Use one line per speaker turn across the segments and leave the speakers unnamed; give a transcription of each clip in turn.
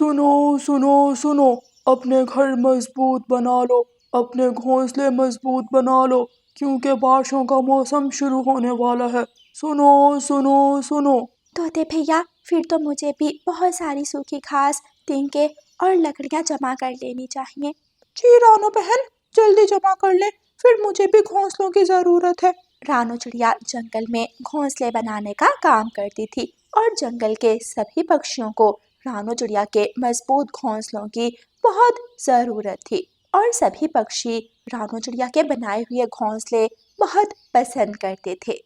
सुनो सुनो सुनो, अपने घर मजबूत बना लो, अपने घोंसले मजबूत बना लो, क्योंकि बारिशों का मौसम शुरू होने वाला है। सुनो सुनो सुनो।
तोते भैया, फिर तो मुझे भी बहुत सारी सूखी घास, तिनके और लकड़ियाँ जमा कर लेनी चाहिए।
जी रानो बहन, जल्दी जमा कर ले, फिर मुझे भी घोंसलों की जरूरत है।
रानो चिड़िया जंगल में घोंसले बनाने का काम करती थी और जंगल के सभी पक्षियों को रानो चिड़िया के मजबूत घोंसलों की बहुत ज़रूरत थी और सभी पक्षी रानो चिड़िया के बनाए हुए घोंसले बहुत पसंद करते थे।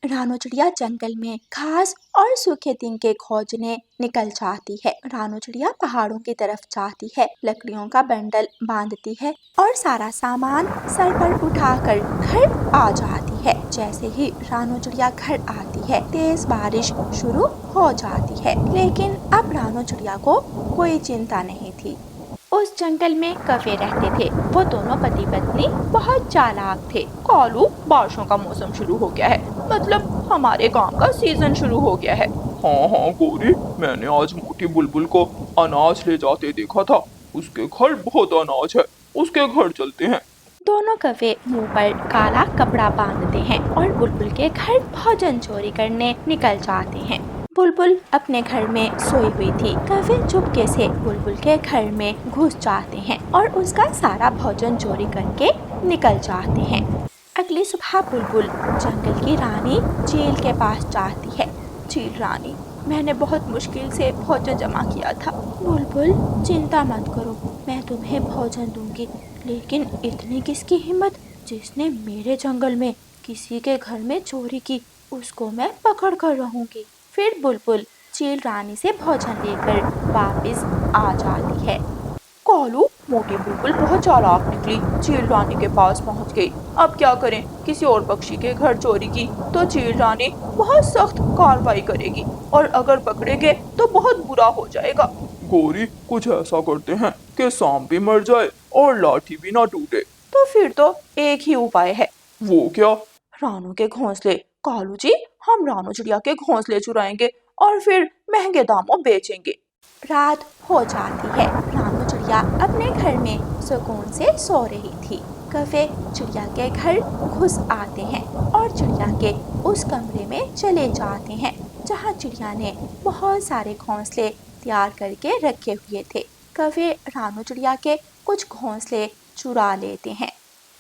रानो चिड़िया जंगल में घास और सूखे तिनके खोजने निकल जाती है। रानो चिड़िया पहाड़ों की तरफ जाती है, लकड़ियों का बंडल बांधती है और सारा सामान सर पर उठाकर घर आ जाती है। जैसे ही रानो चिड़िया घर आती है, तेज बारिश शुरू हो जाती है, लेकिन अब रानो चिड़िया को कोई चिंता नहीं थी। उस जंगल में कौवे रहते थे। वो दोनों पति पत्नी बहुत चालाक थे।
कालू, बारिशों का मौसम शुरू हो गया है, मतलब हमारे काम का सीजन शुरू हो गया है।
हाँ हाँ गौरी, मैंने आज मोटी बुलबुल को अनाज ले जाते देखा था। उसके घर बहुत अनाज है, उसके घर चलते हैं।
दोनों कौवे मुंह पर काला कपड़ा बांधते हैं और बुलबुल के घर भोजन चोरी करने निकल जाते हैं। बुलबुल अपने घर में सोई हुई थी। कौवे चुपके से बुलबुल के घर में घुस जाते हैं और उसका सारा भोजन चोरी करके निकल जाते हैं। अगली सुबह बुलबुल जंगल की रानी चील के पास जाती है। चील रानी, मैंने बहुत मुश्किल से भोजन जमा किया था। बुलबुल, चिंता मत करो, मैं तुम्हें भोजन दूंगी, लेकिन इतनी किसकी हिम्मत जिसने मेरे जंगल में किसी के घर में चोरी की, उसको मैं पकड़ कर रहूंगी। फिर बुलबुल चील रानी से भोजन लेकर वापस आ जाती है।
कालू, मोटी बुलबुल बहुत चालाक निकली, चील रानी के पास पहुंच गई। अब क्या करें, किसी और पक्षी के घर चोरी की तो चील रानी बहुत सख्त कार्रवाई करेगी और अगर पकड़ेंगे तो बहुत बुरा हो जाएगा।
गौरी, कुछ ऐसा करते हैं कि सांप भी मर जाए और लाठी भी ना टूटे।
तो फिर तो एक ही उपाय है।
वो क्या?
रानू के घोंसले। कालू जी, हम रानू चिड़िया के घोंसले चुराएंगे और फिर महंगे दामों बेचेंगे।
रात हो जाती है। रानू चिड़िया अपने घर में सुकून से सो रही थी। कौवे चिड़िया के घर घुस आते हैं और चिड़िया के उस कमरे में चले जाते हैं जहाँ चिड़िया ने बहुत सारे घोंसले तैयार करके रखे हुए थे। कौवे रानू चिड़िया के कुछ घोंसले चुरा लेते हैं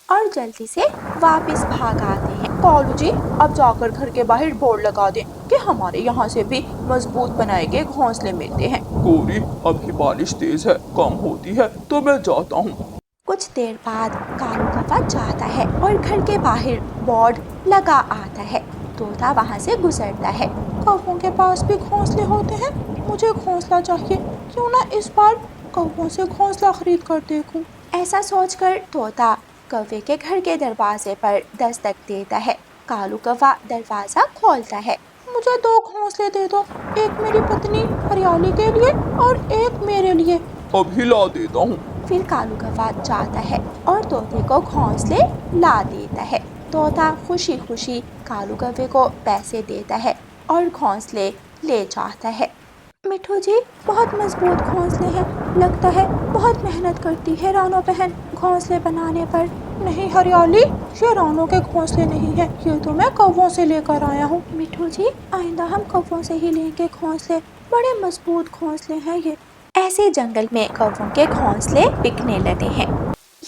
और जल्दी से वापस भाग आते हैं।
कालू जी, अब जाकर घर के बाहर बोर्ड लगा दें कि हमारे यहाँ से भी मजबूत बनाए गए घोंसले मिलते हैं।
गौरी, अभी बारिश तेज है, कम होती है तो मैं जाता हूँ।
कुछ देर बाद कालू कौवा जाता है और घर के बाहर बोर्ड लगा आता है। तोता वहाँ से गुजरता है।
कौवों के पास भी घोंसले होते हैं, मुझे घोंसला चाहिए, क्यों ना इस बार कौवों से घोंसला खरीद कर देखूं।
ऐसा सोचकर तोता कौवे के घर के दरवाजे पर दस्तक देता है। कालू कौवा दरवाजा खोलता है।
मुझे 2 घोंसले दे दो, एक मेरी पत्नी हरियाली के लिए और एक मेरे लिए।
अभी ला देता हूँ।
फिर कालू कौवा जाता है और तोते को घोंसले ला देता है। तोता खुशी खुशी कालू कौवे को पैसे देता है और घोंसले ले जाता है। मिठू जी, बहुत मजबूत घोंसले हैं, लगता है बहुत मेहनत करती है रानो बहन घोंसले बनाने पर।
नहीं हरियाली, ये रानों के घोंसले नहीं है, ये तो मैं कौवों से लेकर आया हूँ।
मिठू जी, आइंदा हम कौवों से ही लेंगे घोंसले, बड़े मजबूत घोंसले हैं ये। ऐसे जंगल में कौवों के घोंसले बिकने लगे हैं।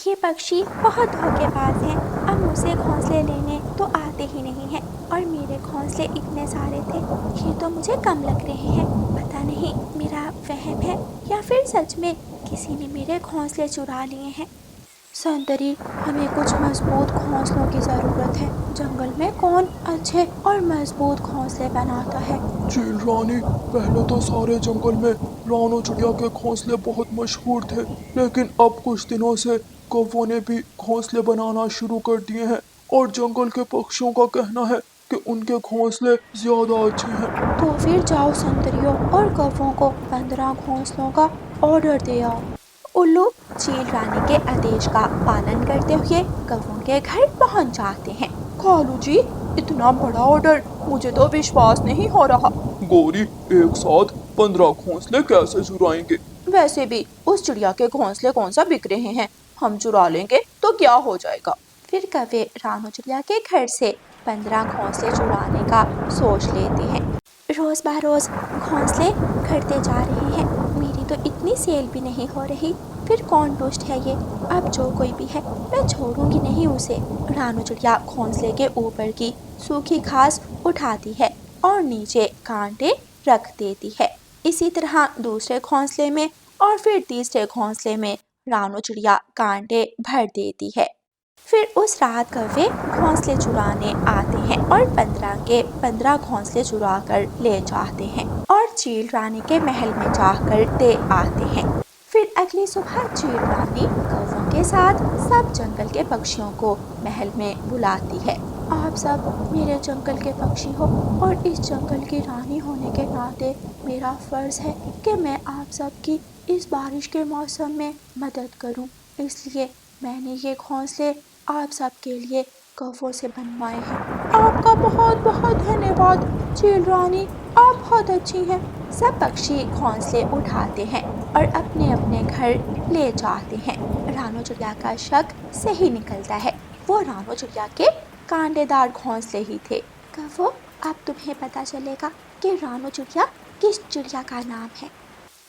ये पक्षी बहुत धोखेबाज हैं, अब मुझसे घोंसले लेने तो आते ही नहीं हैं और मेरे घोंसले इतने सारे थे, ये तो मुझे कम लग रहे हैं। पता नहीं मेरा वहम है या फिर सच में किसी ने मेरे घोंसले चुरा लिए हैं। सौंदर्य, हमें कुछ मजबूत घोंसलों की ज़रूरत है। जंगल में कौन अच्छे और मजबूत घोंसले बनाता है?
चील रानी, पहले तो सारे जंगल में रानू चिड़िया के घोंसले बहुत मशहूर थे, लेकिन अब कुछ दिनों से कौवों ने भी घोंसले बनाना शुरू कर दिए हैं और जंगल के पक्षियों का कहना है कि उनके घोंसले ज्यादा अच्छे हैं।
तो फिर जाओ सौंदर्यों और कौवों को 15 घोंसलों का ऑर्डर दे आओ। उल्लू चील रानी के आदेश का पालन करते हुए कौवों के घर पहुंच जाते हैं।
कालू जी, इतना बड़ा ऑर्डर, मुझे तो विश्वास नहीं हो रहा।
गौरी, एक साथ 15 घोंसले कैसे चुराएंगे?
वैसे भी उस चिड़िया के घोंसले कौन सा बिक रहे हैं, हम चुरा लेंगे तो क्या हो जाएगा।
फिर कौवे रानू चिड़िया के घर से 15 घोंसले चुराने का सोच लेते हैं। रोज बरोज घोंसले घटते जा रहे हैं, मेरी तो इतनी सेल भी नहीं हो रही। फिर कौन दुष्ट है ये, अब जो कोई भी है मैं छोड़ूंगी नहीं उसे। रानू चिड़िया घोंसले के ऊपर की सूखी घास उठाती है और नीचे कांटे रख देती है। इसी तरह दूसरे घोंसले में और फिर तीसरे घोंसले में रानू चिड़िया कांटे भर देती है। फिर उस रात कौवे घोंसले चुराने आते हैं और 15 के 15 घोंसले चुरा कर ले जाते हैं और चील रानी के महल में जाकर दे आते हैं। फिर अगली सुबह चील रानी कौवों के साथ सब जंगल के पक्षियों को महल में बुलाती है। आप सब मेरे जंगल के पक्षी हो और इस जंगल की रानी होने के नाते मेरा फर्ज है कि मैं आप सब की इस बारिश के मौसम में मदद करूं। इसलिए मैंने ये घोंसले आप सब के लिए कौवों से बनवाए हैं।
आपका बहुत बहुत धन्यवाद चील रानी, आप बहुत अच्छी हैं।
सब पक्षी घोंसले उठाते हैं और अपने अपने घर ले जाते हैं। रानू चिड़िया का शक सही निकलता है, वो रानू चिड़िया के कांटेदार घोंसले ही थे। कौवों, अब तुम्हें पता चलेगा कि रानू चिड़िया किस चिड़िया का नाम है।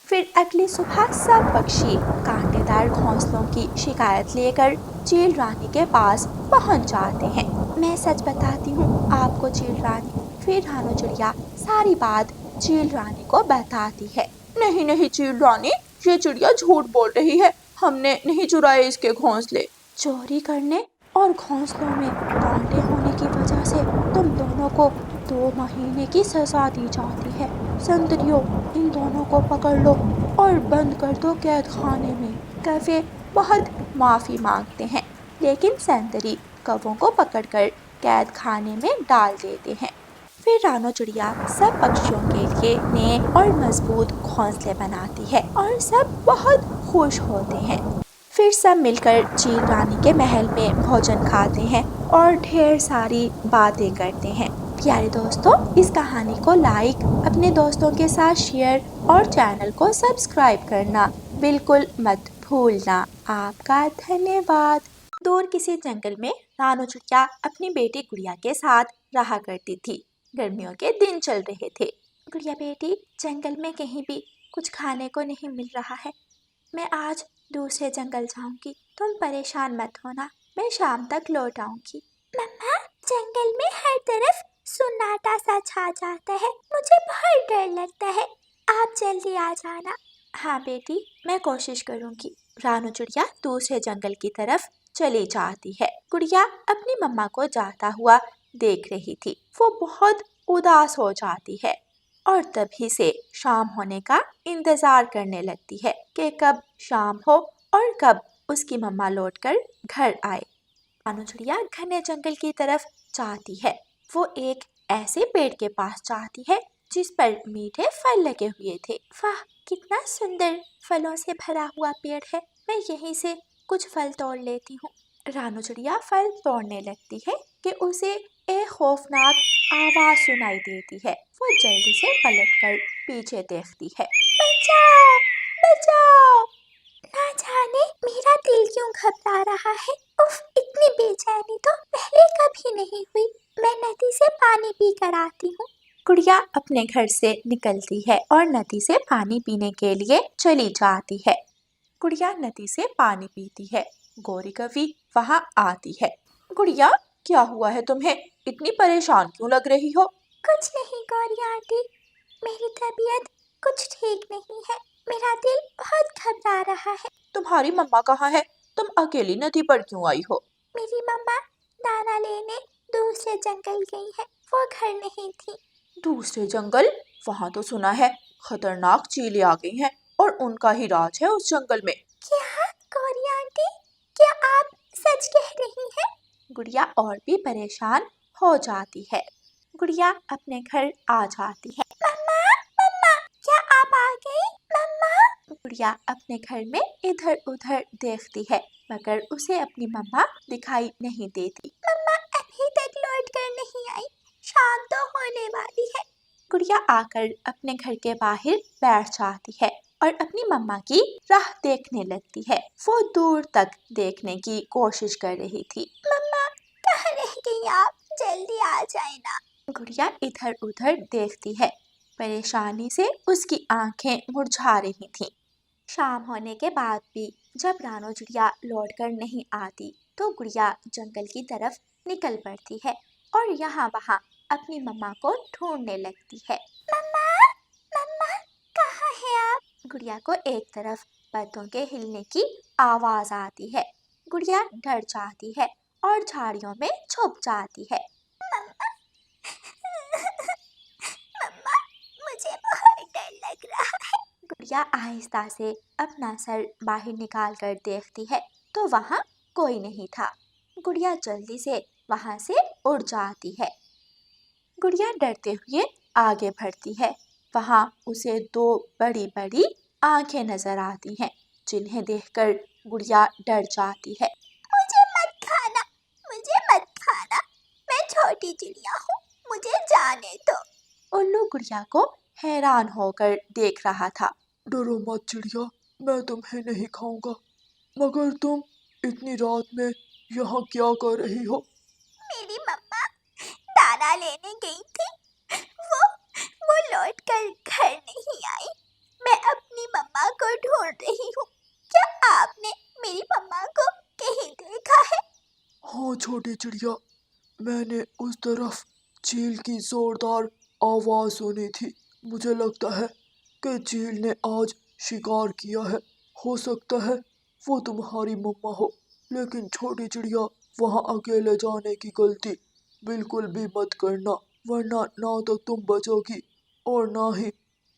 फिर अगली सुबह सब पक्षी कांटेदार घोंसलों की शिकायत लेकर चील रानी के पास पहुंच जाते हैं। मैं सच बताती हूँ आपको चील रानी। फिर रानू चिड़िया सारी बात चील रानी को बताती है।
नहीं नहीं चील रानी, ये चिड़िया झूठ बोल रही है, हमने नहीं चुराए इसके घोंसले।
चोरी करने और घोंसलों में कांटे होने की वजह से तुम दोनों को 2 महीने की सजा दी जाती है। संतरियों, इन दोनों को पकड़ लो और बंद कर दो कैद खाने में। कौवे बहुत माफ़ी मांगते हैं, लेकिन संतरी कौवों को पकड़कर कैद खाने में डाल देते हैं। फिर रानू चिड़िया सब पक्षियों के लिए नए और मजबूत घोंसले बनाती है और सब बहुत खुश होते हैं। फिर सब मिलकर चील रानी के महल में भोजन खाते हैं और ढेर सारी बातें करते हैं। प्यारे दोस्तों, इस कहानी को लाइक, अपने दोस्तों के साथ शेयर और चैनल को सब्सक्राइब करना बिल्कुल मत भूलना। आपका धन्यवाद। दूर किसी जंगल में रानू चिड़िया अपनी बेटी गुड़िया के साथ रहा करती थी। गर्मियों के दिन चल रहे थे। गुड़िया बेटी, जंगल में कहीं भी कुछ खाने को नहीं मिल रहा है, मैं आज दूसरे जंगल जाऊंगी, तुम परेशान मत होना, मैं शाम तक लौट आऊंगी। मम्मा, जंगल में हर तरफ सन्नाटा सा छा जाता है, मुझे बहुत डर लगता है, आप जल्दी आ जाना। हाँ बेटी, मैं कोशिश करूंगी। रानू चिड़िया दूसरे जंगल की तरफ चली जाती है। गुड़िया अपनी मम्मा को जाता हुआ देख रही थी। वो बहुत उदास हो जाती है और तभी से शाम होने का इंतजार करने लगती है कि कब शाम हो और कब उसकी मम्मा लौटकर घर आए। रानू चिड़िया घने जंगल की तरफ जाती है। वो एक ऐसे पेड़ के पास जाती है जिस पर मीठे फल लगे हुए थे। वाह, कितना सुंदर फलों से भरा हुआ पेड़ है, मैं यहीं से कुछ फल तोड़ लेती हूँ। रानू चिड़िया फल तोड़ने लगती है कि उसे एक खौफनाक आवाज सुनाई देती है। वो जल्दी से पलटकर पीछे देखती है। बचाओ, बचाओ! ना जाने मेरा दिल क्यों घबरा रहा है। उफ, इतनी बेचैनी तो पहले कभी नहीं हुई। मैं नदी से पानी पी कर आती हूँ। गुड़िया अपने घर से निकलती है और नदी से पानी पीने के लिए चली जाती है। गुड़िया नदी से पानी पीती है। गौरी कवि वहाँ आती है। गुड़िया, क्या हुआ है तुम्हें, इतनी परेशान क्यों लग रही हो? कुछ नहीं गौरी आंटी, मेरी तबीयत कुछ ठीक नहीं है, मेरा दिल बहुत घबरा रहा है।
तुम्हारी मम्मा कहाँ है, तुम अकेली नदी पर क्यों आई हो?
मेरी मम्मा दाना लेने दूसरे जंगल गई है, वो घर नहीं थी।
दूसरे जंगल? वहाँ तो सुना है खतरनाक चीलें आ गई हैं और उनका ही राज है उस जंगल में।
क्या गौरी आंटी, क्या आप सच कह रही हैं? गुड़िया और भी परेशान हो जाती है। गुड़िया अपने घर आ जाती है। मम्मा, मम्मा, क्या आप आ गई? मम्मा! गुड़िया अपने घर में इधर उधर देखती है मगर उसे अपनी मम्मा दिखाई नहीं देती। मम्मा अभी तक लौट कर नहीं आई, शाम तो होने वाली है। गुड़िया आकर अपने घर के बाहर बैठ जाती है और अपनी मम्मा की राह देखने लगती है। वो दूर तक देखने की कोशिश कर रही थी। मम्मा कहाँ रह गई आप? जल्दी आ जाए ना। गुड़िया इधर उधर देखती है। परेशानी से उसकी आंखें मुरझा रही थीं। शाम होने के बाद भी जब रानो चिड़िया लौटकर नहीं आती तो गुड़िया जंगल की तरफ निकल पड़ती है और यहाँ वहाँ अपनी मम्मा को ढूंढने लगती है। मम्मा, मम्मा, कहाँ है आप? गुड़िया को एक तरफ पत्तों के हिलने की आवाज आती है। गुड़िया डर जाती है और झाड़ियों में छुप जाती है। मम्मा, मम्मा, मुझे बहुत डर लग रहा है। गुड़िया आहिस्ता से अपना सर बाहर निकाल कर देखती है तो वहाँ कोई नहीं था। गुड़िया जल्दी से वहाँ से उड़ जाती है। गुड़िया डरते हुए आगे बढ़ती है। वहाँ उसे दो बड़ी बड़ी आंखें नजर आती हैं, जिन्हें देखकर गुड़िया डर जाती है। मुझे मत खाना, मुझे मत खाना, मैं छोटी चिड़िया हूँ, मुझे जाने दो। उल्लू गुड़िया को हैरान होकर देख रहा था।
डरो मत चिड़िया, मैं तुम्हें नहीं खाऊंगा। मगर तुम इतनी रात में यहाँ क्या कर रही हो?
मेरी मम्मा दाना लेने गई थी, वो लौट कर घर नहीं आई। मैं अपनी मम्मा को ढूंढ रही हूँ। क्या आपने मेरी मम्मा को कहीं देखा है?
हाँ छोटी चिड़िया, मैंने उस तरफ चील की जोरदार आवाज सुनी थी। मुझे लगता है कि चील ने आज शिकार किया है। हो सकता है वो तुम्हारी मम्मा हो। लेकिन छोटी चिड़िया, वहाँ अकेले जाने की गलती बिल्कुल भी मत करना, वरना ना तो तुम बचोगी और ना ही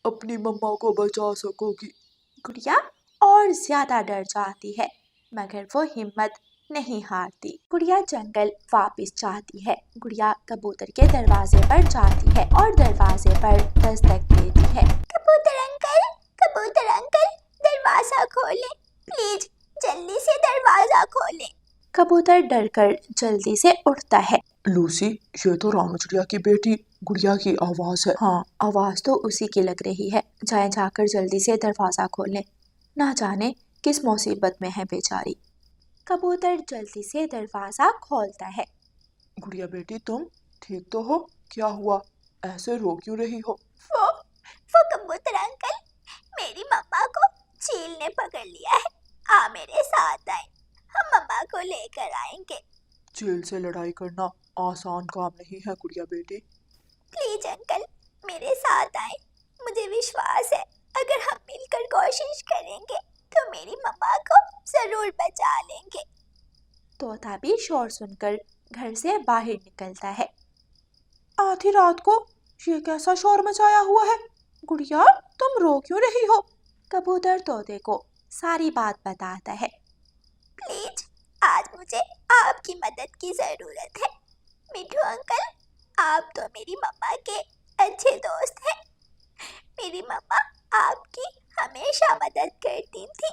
अपनी मम्मा को बचा सकोगी।
गुड़िया और ज्यादा डर जाती है, मगर वो हिम्मत नहीं हारती। गुड़िया जंगल वापस जाती है। गुड़िया कबूतर के दरवाजे पर जाती है और दरवाजे पर दस्तक देती है। कबूतर अंकल, दरवाजा खोलें, प्लीज जल्दी से दरवाजा खोलें। कबूतर डरकर जल्दी से उठता है।
लूसी, ये तो रानू चिड़िया की बेटी गुड़िया की आवाज है।
हाँ, आवाज तो उसी की लग रही है। जाकर जल्दी से दरवाजा खोलें, ना जाने किस मुसीबत में है बेचारी। कबूतर जल्दी से दरवाजा खोलता है।
गुड़िया बेटी, तुम ठीक तो हो? क्या हुआ, ऐसे रो क्यों रही हो?
वो कबूतर अंकल, मेरी मम्मा को चील ने पकड़ लिया है। आ मेरे साथ आए, हम मम्मा को लेकर आएंगे।
चील से लड़ाई करना आसान काम नहीं है गुड़िया बेटी।
प्लीज अंकल, मेरे साथ आए। मुझे विश्वास है अगर हम मिलकर कोशिश करेंगे तो मेरी मम्मा को जरूर बचा लेंगे। तोता भी शोर सुनकर घर से बाहर निकलता है।
आधी रात को ये कैसा शोर मचाया हुआ है? गुड़िया, तुम रो क्यों रही हो?
कबूतर तोते को सारी बात बताता है। प्लीज, आज मुझे आपकी मदद की जरूरत है। मिठू अंकल, आप तो मेरी मम्मा के अच्छे दोस्त हैं। मेरी मम्मा आपकी हमेशा मदद करती थी।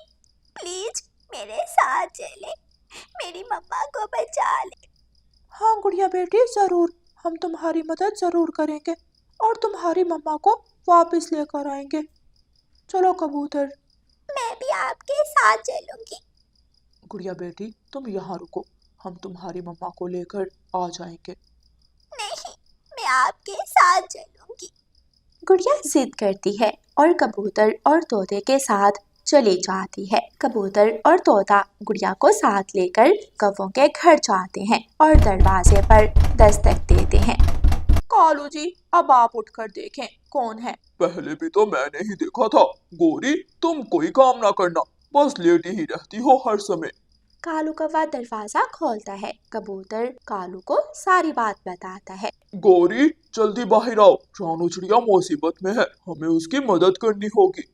प्लीज मेरे साथ चले, मेरी मम्मा को बचा ले।
हाँ गुड़िया बेटी, जरूर, हम तुम्हारी मदद जरूर करेंगे और तुम्हारी मम्मा को वापस लेकर आएंगे। चलो कबूतर।
मैं भी आपके साथ चलूंगी।
गुड़िया बेटी, तुम यहाँ रुको, हम तुम्हारी मम्मा को लेकर आ जाएंगे।
नहीं, मैं आपके साथ चलूंगी। गुड़िया जिद करती है और कबूतर और तोते के साथ चली जाती है। कबूतर और तोता गुड़िया को साथ लेकर कौवों के घर जाते हैं और दरवाजे पर दस्तक देते हैं।
कालू जी, अब आप उठकर देखें कौन है।
पहले भी तो मैंने ही देखा था। गोरी, तुम कोई काम ना करना, बस लेटी ही रहती हो हर समय।
कालू कौवा दरवाजा खोलता है। कबूतर कालू को सारी बात बताता है।
गोरी, जल्दी बाहर आओ, रानू चिड़िया मुसीबत में है, हमें उसकी मदद करनी होगी।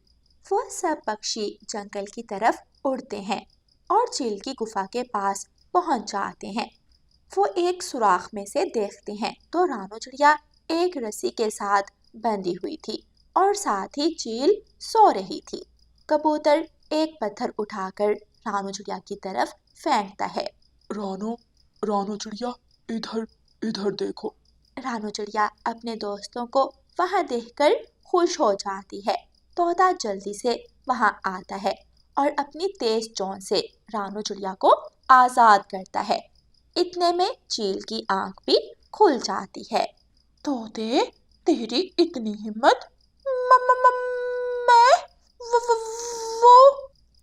वो सब पक्षी जंगल की तरफ उड़ते हैं और चील की गुफा के पास पहुंच जाते हैं। वो एक सुराख में से देखते हैं तो रानू चिड़िया एक रस्सी के साथ बंधी हुई थी और साथ ही चील सो रही थी। कबूतर एक पत्थर उठाकर रानू चिड़िया की तरफ फेंकता है।
रानू चिड़िया, इधर इधर देखो।
रानू चिड़िया अपने दोस्तों को वहां देखकर खुश हो जाती है। तोता जल्दी से वहां आता है और अपनी तेज चोंच से रानू चिड़िया को आजाद करता है। इतने में चील की आंख भी खुल जाती है।
तोते, तेरी इतनी हिम्मत, मैं वो।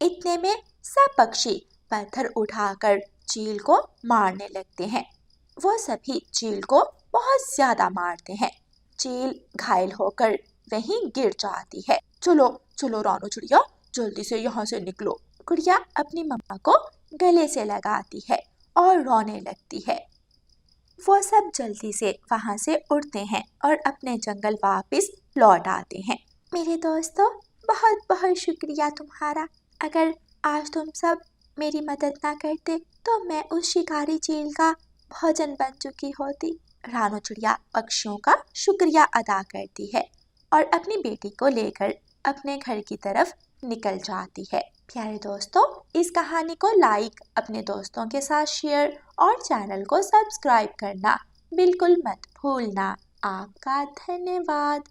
इतने में सब पक्षी पत्थर उठाकर चील को मारने लगते हैं। वो सभी चील को बहुत ज्यादा मारते हैं। चील घायल होकर वहीं गिर जाती है।
चलो चलो रानू चिड़िया, जल्दी से यहाँ से निकलो।
गुड़िया अपनी मम्मा को गले से लगाती है और रोने लगती है। वो सब जल्दी से वहां से उड़ते हैं और अपने जंगल वापस लौट आते हैं। मेरे दोस्तों, बहुत बहुत शुक्रिया तुम्हारा। अगर आज तुम सब मेरी मदद ना करते तो मैं उस शिकारी चील का भोजन बन चुकी होती। रानू चिड़िया पक्षियों का शुक्रिया अदा करती है और अपनी बेटी को लेकर अपने घर की तरफ निकल जाती है। प्यारे दोस्तों, इस कहानी को लाइक, अपने दोस्तों के साथ शेयर और चैनल को सब्सक्राइब करना बिल्कुल मत भूलना। आपका धन्यवाद।